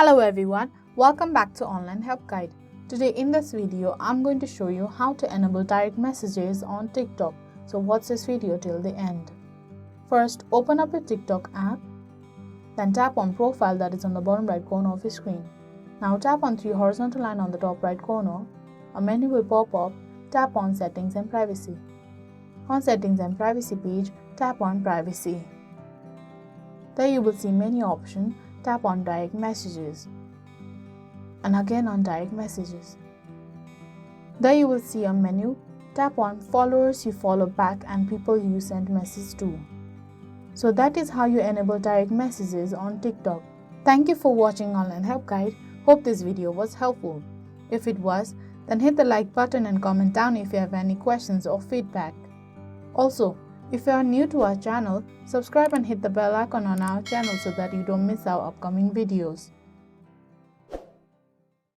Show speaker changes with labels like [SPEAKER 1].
[SPEAKER 1] Hello everyone, welcome back to Online Help Guide. Today in this video, I'm going to show you how to enable direct messages on TikTok. So watch this video till the end. First, open up your TikTok app, then tap on Profile that is on the bottom right corner of your screen. Now tap on three horizontal lines on the top right corner. A menu will pop up, tap on Settings and Privacy. On Settings and Privacy page, tap on Privacy. There you will see many options. Tap on Direct Messages and again on Direct Messages. There you will see a menu. Tap on Followers you follow back and people you send messages to. So that is how you enable direct messages on TikTok. Thank you for watching Online Help Guide. Hope this video was helpful. If it was, then hit the like button and comment down if you have any questions or feedback. Also, if you are new to our channel, subscribe and hit the bell icon on our channel so that you don't miss our upcoming videos.